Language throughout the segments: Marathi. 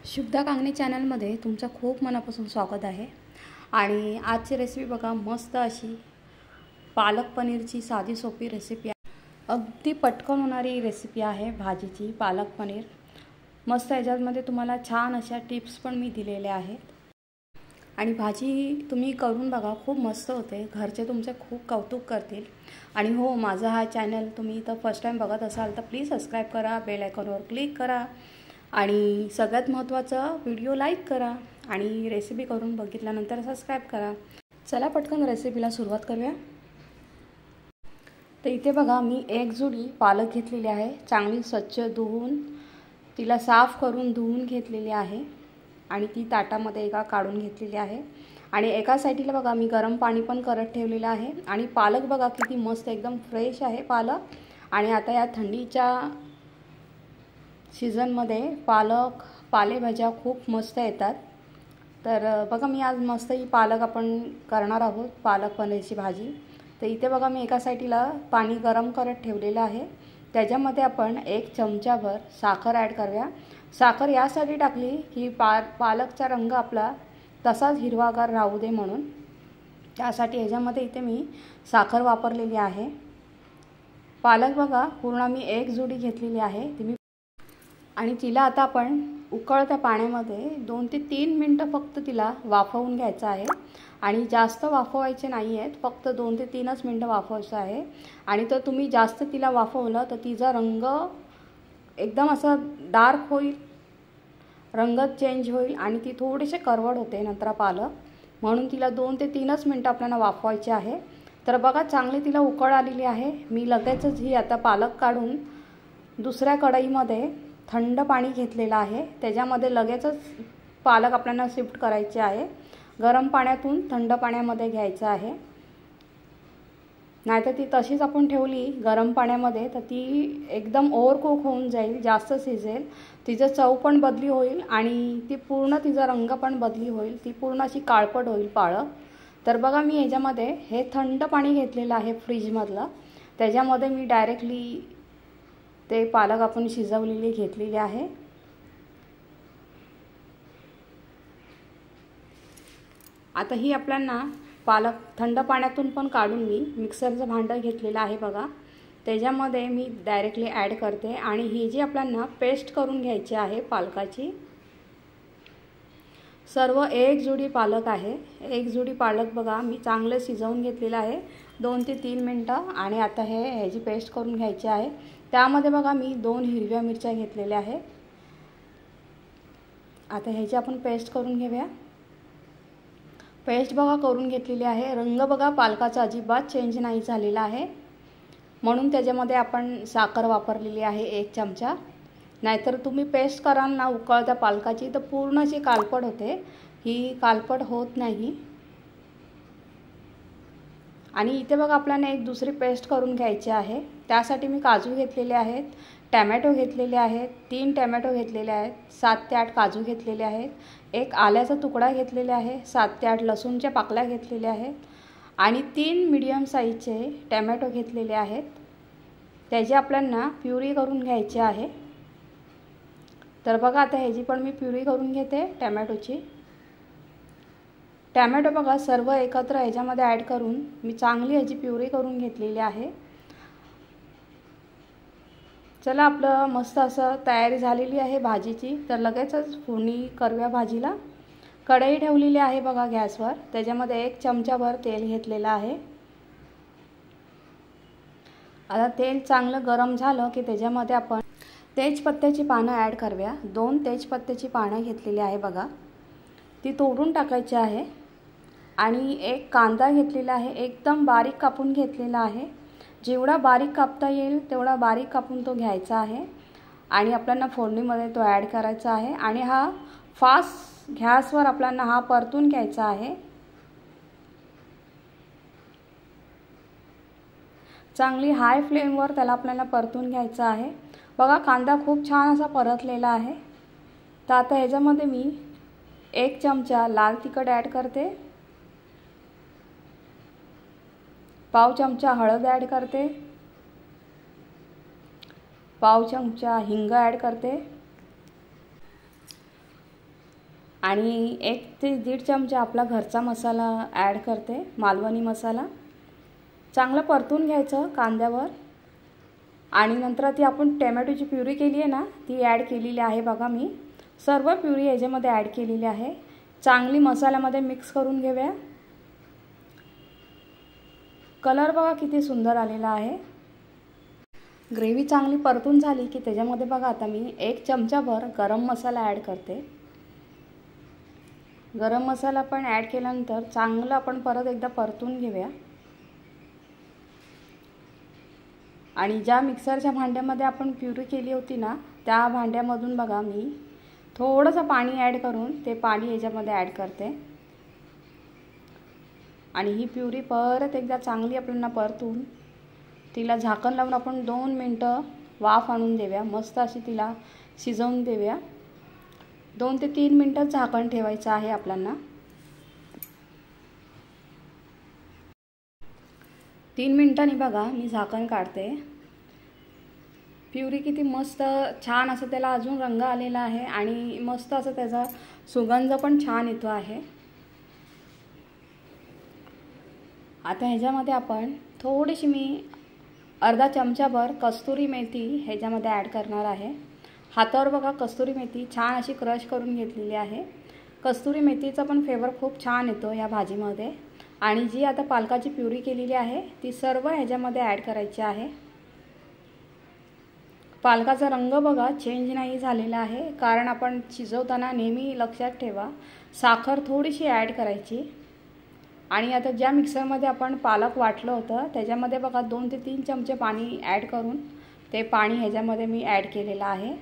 शुभदा कांगणे चॅनलमध्ये तुमचं खूप मनापासून स्वागत आहे। आणि आजची रेसिपी बघा, मस्त अशी पालक पनीरची साधी सोपी रेसिपी आहे। अगदी पटकन होणारी रेसिपी आहे भाजीची पालक पनीर। मस्त याच्यामध्ये तुम्हाला छान अशा टिप्स पण मी दिलेल्या आहेत आणि भाजी तुम्ही करून बघा, खूप मस्त होते। घरचे तुमचे खूप कौतुक करतील। आणि हो, माझा हा चॅनल तुम्ही तर फर्स्ट टाइम बघत असाल तर प्लीज सबस्क्राइब करा, बेल आयकॉनवर क्लिक करा आणि सगळ्यात महत्त्वाचं व्हिडिओ लाईक करा आणि रेसिपी करून बघितल्यानंतर सबस्क्राइब करा। चला पटकन रेसिपीला सुरुवात करूया। तर इथे बघा, मी एक जुडी पालक घेतलेली आहे। चांगली स्वच्छ धुवून तिला साफ करून धुवून घेतलेली आहे आणि ती ताटामध्ये एका काढून घेतलेली आहे। आणि एका साईडला बघा, मी गरम पाणी पण करत ठेवलेलं आहे। आणि पालक बघा किती मस्त एकदम फ्रेश आहे पालक। आणि आता या थंडीच्या सीझनमध्ये पालक पालेभाज्या खूप मस्त येतात। तर बघा, मी आज मस्त ही पालक आपण करणार आहोत, पालक पनीरची भाजी। तर इथे बघा, मी एका साईडला पाणी गरम करत ठेवलेलं आहे। त्याच्यामध्ये आपण 1 चमचाभर साखर ॲड करूया। साखर यासाठी टाकली की पालकचा रंग आपला तसाच हिरवागार राहू दे म्हणून, त्यासाठी ह्याच्यामध्ये इथे मी साखर वापरलेली आहे। पालक बघा पूर्ण मी 1 जुडी घेतलेली आहे ती आणि तिला आता आपण उकळत्या पाण्यामध्ये 2 ते 3 मिनिटं फक्त तिला वाफवून घ्यायचं आहे। आणि जास्त वाफवायचे नाही आहेत, फक्त 2 ते 3च मिनिटं वाफवायचं आहे। आणि तर तुम्ही जास्त तिला वाफवलं तर तिचा रंग एकदम असा डार्क होईल, रंग चेंज होईल आणि ती थोडीशी करवड होते नंतर पालक, म्हणून तिला 2 ते 3च मिनिटं आपल्याला वाफवायचे आहे। तर बघा, चांगली तिला उकळ आलेली आहे। मी लगेचच ही आता पालक काढून दुसऱ्या कढईमध्ये थंड पाणी घेतलेलं आहे, त्याच्यामध्ये लगेचच पालक आपल्याला शिफ्ट करायचे आहे। गरम पाण्यातून थंड पाण्यामध्ये घ्यायचं आहे, नाहीतर ती तशीच आपण ठेवली गरम पाण्यामध्ये तर ती एकदम ओव्हरकुक होऊन जाईल, जास्त शिजेल, तिचं चव पण बदली होईल आणि ती पूर्ण तिचा रंग पण बदली होईल, ती पूर्ण अशी काळपट होईल पालक। तर बघा, मी ह्याच्यामध्ये हे थंड पाणी घेतलेलं आहे फ्रीजमधलं, त्याच्यामध्ये मी डायरेक्टली ते पालक आपण शिजवलेली घेतलेली आहे। आता ही आपल्याला पालक थंड पाण्यातून पण काढून मी मिक्सरचं भांडं घेतलेलं आहे बघा, त्याच्यामध्ये मी डायरेक्टली ॲड करते। आणि ही जी आपल्याला पेस्ट करून घ्यायची आहे पालकाची, सर्व 1 जुडी पालक आहे। 1 जुडी पालक बघा मी चांगलं शिजवून घेतलेलं आहे 2 ते 3 मिनिटं। आणि आता ह्याची पेस्ट करून घ्यायची आहे। त्यामध्ये बघा मी 2 हिरव्या मिरच्या घेतलेल्या आहे। आता ह्याची आपण पेस्ट करून घेऊया। पेस्ट बघा करून घेतलेली आहे। रंग बघा पालकाचा अजिबात चेंज नाही झालेला आहे, म्हणून त्याच्यामध्ये आपण साखर वापरलेली आहे 1 चमचा। नाहीतर तुम्ही पेस्ट कराल ना उकळत्या पालकाची तर पूर्ण अशी कालपट होते, ही कालपट होत नाही। आणि इथे बघा आपल्याला एक दुसरी पेस्ट करून घ्यायची आहे, त्यासाठी मी काजू घेतलेले आहेत, टमॅटो घेतलेले आहेत, 3 टमॅटो घेतलेले आहेत, 7 ते 8 काजू घेतलेले आहेत, 1 आल्याचा तुकडा घेतलेला आहे, 7 ते 8 लसूणच्या पाकळ्या घेतलेल्या आहेत आणि 3 मीडियम साईजचे टमॅटो घेतलेले आहेत। त्याची आपल्याला प्युरी करून घ्यायची आहे। तर बघा, आता ह्याची पण मी प्युरी करून घेते टमॅटोची। टमॅटो बघा सर्व एकत्र ह्याच्यामध्ये ॲड करून मी चांगली ह्याची प्युरी करून घेतलेली आहे। चला, आपलं मस्त असं तयारी झालेली आहे भाजीची। तर लगेचच फोडणी करूया भाजीला। कढई ठेवलेली आहे बघा गॅसवर, त्याच्यामध्ये 1 चमचाभर तेल घेतलेलं आहे। आता तेल चांगलं गरम झालं की त्याच्यामध्ये आपण तेजपत्त्याची पानं ॲड करूया। 2 तेजपत्त्याची पानं घेतलेली आहे बघा, ती तोडून टाकायची आहे। आणि 1 कांदा घेतलेला आहे, एकदम बारीक कापून घेतलेला आहे। जेवढा बारीक कापता येईल तेवढा बारीक कापून तो घ्यायचा आहे आणि आपल्याला फोडणीमध्ये तो ॲड करायचा आहे। आणि हा फास्ट गॅसवर आपल्याला हा परतून घ्यायचा आहे। चांगली हाय फ्लेमवर त्याला आपल्याला परतून घ्यायचं आहे। बघा, कांदा खूप छान असा परतलेला आहे। तर आता ह्याच्यामध्ये मी 1 चमचा लाल तिखट ॲड करते, पाव चमचा हळद ॲड करते, पाव चमचा हिंग ॲड करते, आणि 1 ते 1.5 चमचा आपला घरचा मसाला ॲड करते, मालवणी मसाला. चांगलं परतून घ्यायचं कांद्यावर. आणि नंतर ती आपण टोमॅटोची प्युरी केली आहे ना, ती ॲड केलेली आहे. बघा मी सर्व प्युरी याच्यामध्ये ॲड केलेली आहे. चांगली मसाल्यामध्ये मिक्स करून घेऊया. कलर बघा किती सुंदर आलेला आहे. ग्रेव्ही चांगली परतून झाली की त्याच्यामध्ये बघा आता मी 1 चमचाभर गरम मसाला ॲड करते. गरम मसाला पण ॲड केल्यानंतर चांगलं आपण परत एकदा परतून घेऊया. आणि ज्या मिक्सरच्या भांड्यामध्ये आपण प्युरी केली होती ना, त्या भांड्यामधून बघा मी थोडंसं पाणी ॲड करून ते पाणी याच्यामध्ये ॲड करते. आणि ही प्युरी परत एकदा चांगली आपल्याला परतून तिला झाकण लावून आपण 2 मिनटं वाफ आणून देऊया. मस्त अशी तिला शिजवून देऊया. 2 ते 3 मिनटं झाकण ठेवायचं आहे आपल्याला. 3 मिनटांनी बघा मी झाकण काढते. प्युरी किती मस्त छान असं त्याला अजून रंग आलेला आहे आणि मस्त असं त्याचा सुगंध पण छान येतो आहे. आता ह्याच्यामध्ये आपण थोडीशी मी अर्धा चमचाभर कस्तुरी मेथी ह्याच्यामध्ये ॲड करणार आहे. हातावर बघा कस्तुरी मेथी छान अशी क्रश करून घेतलेली आहे. कस्तुरी मेथीचा पण फ्लेवर खूप छान येतो या भाजीमध्ये. आणि जी आता पालकाची प्युरी केलेली आहे ती सर्व ह्याच्यामध्ये ॲड करायची आहे. पालकाचा रंग बघा चेंज नाही झालेला आहे, कारण आपण शिजवताना नेहमी लक्षात ठेवा साखर थोडीशी ॲड करायची. आणि आता ज्या मिक्सरमध्ये आपण पालक वाटलं होतं त्याच्यामध्ये बघा 2 ते 3 चमचे पाणी ॲड करून ते पाणी ह्याच्यामध्ये मी ॲड केलेलं आहे.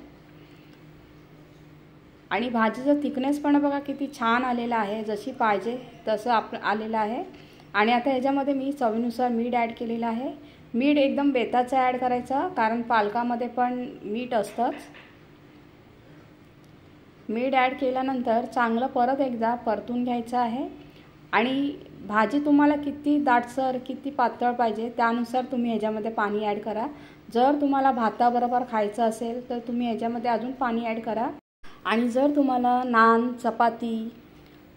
आणि भाजीचं थिकनेस पण बघा किती छान आलेला आहे, जशी पाहिजे तसं आलेलं आहे. आणि आता ह्याच्यामध्ये मी चवीनुसार मीठ ॲड केलेलं आहे. मीठ एकदम बेताचं ॲड करायचं, कारण पालकामध्ये पण मीठ असतंच. मीठ ॲड केल्यानंतर चांगलं परत एकदा परतून घ्यायचं आहे. आणि भाजी तुम्हाला किती दाटसर किती पातळ पाहिजे त्यानुसार तुम्ही ह्याच्यामध्ये पाणी ॲड करा. जर तुम्हाला भाताबरोबर खायचं असेल तर तुम्ही ह्याच्यामध्ये अजून पाणी ॲड करा. आणि जर तुम्हाला नान, चपाती,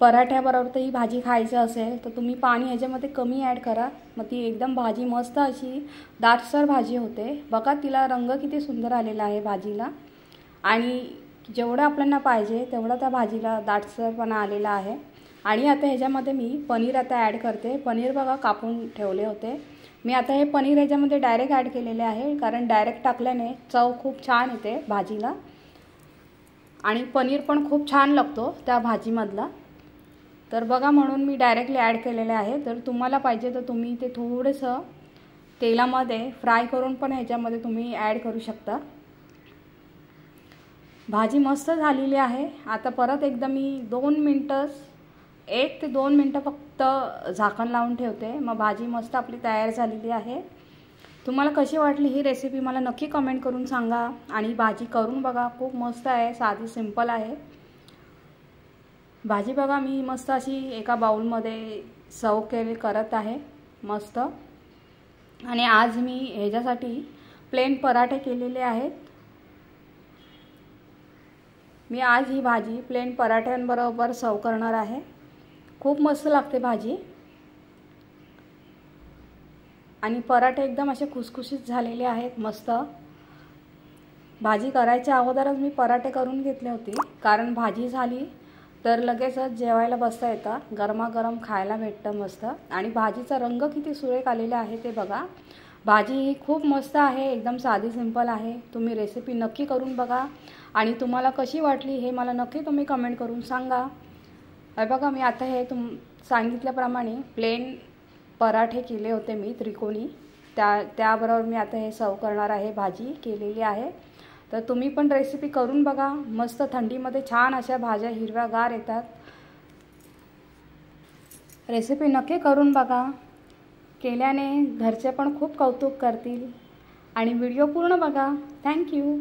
पराठ्याबरोबर ही भाजी खायचं असेल तर तुम्ही पाणी ह्याच्यामध्ये कमी ॲड करा. मग ती एकदम भाजी मस्त अशी दाटसर भाजी होते. बघा तिला रंग किती सुंदर आलेला आहे भाजीला. आणि जेवढं आपल्याला पाहिजे तेवढं त्या भाजीला दाटसरपणा आलेला आहे. आणि आता ह्याच्यामध्ये मी पनीर आता ॲड करते. पनीर बघा कापून ठेवले होते मी. आता हे पनीर ह्याच्यामध्ये डायरेक्ट ॲड केलेले आहे, कारण डायरेक्ट टाकल्याने चव खूप छान येते भाजीला. आणि पनीर पण खूप छान लागतो त्या भाजीमधला. तर बघा म्हणून मी डायरेक्टली ॲड केलेले आहे. तर तुम्हाला पाहिजे तर तुम्ही ते थोडंसं तेलामध्ये फ्राय करून पण ह्याच्यामध्ये तुम्ही ॲड करू शकता. भाजी मस्त झालेली आहे. आता परत एकदा मी 2 मिनटं 1 ते 2 मिनटं फक्त झाकण लावून ठेवते. मग भाजी मस्त आपली तयार झालेली आहे. तुम्हाला कशी वाटली ही रेसिपी मला नक्की कमेंट करून सांगा. आणि भाजी करून बघा, खूप मस्त आहे, साधी सिंपल आहे भाजी. बघा मी मस्त अशी एका बाउलमध्ये सर्व करत आहे मस्त. आणि आज मी ह्याच्यासाठी प्लेन पराठे केलेले आहेत. मी आज ही भाजी प्लेन पराठ्यांबरोबर सर्व करणार आहे. खूप मस्त लागते भाजी. आणि पराठे एकदम असे खुसखुशीत झालेले आहेत मस्त. भाजी करायच्या अगोदरच मी पराठे करून घेतले होते, कारण भाजी झाली तर लगेचच जेवायला बसता येतं, गरमागरम खायला भेटतं मस्त. आणि भाजीचा रंग किती सुरेख आलेला आहे ते बघा. भाजी ही खूप मस्त आहे, एकदम साधी सिंपल आहे. तुम्ही रेसिपी नक्की करून बघा. आणि तुम्हाला कशी वाटली हे मला नक्की तुम्ही कमेंट करून सांगा. बघा मी आता हे सांगितल्याप्रमाणे प्लेन पराठे केले होते मी त्रिकोणी, त्याबरोबर मी आता हे सर्व करणार आहे. भाजी केलेली आहे. तर तुम्ही पण रेसिपी करून बघा. मस्त थंडीमध्ये छान अशा भाज्या हिरव्यागार येतात. रेसिपी नक्की करून बघा. केल्याने घरचे पण खूप कौतुक करतील. आणि व्हिडिओ पूर्ण बघा. थँक्यू.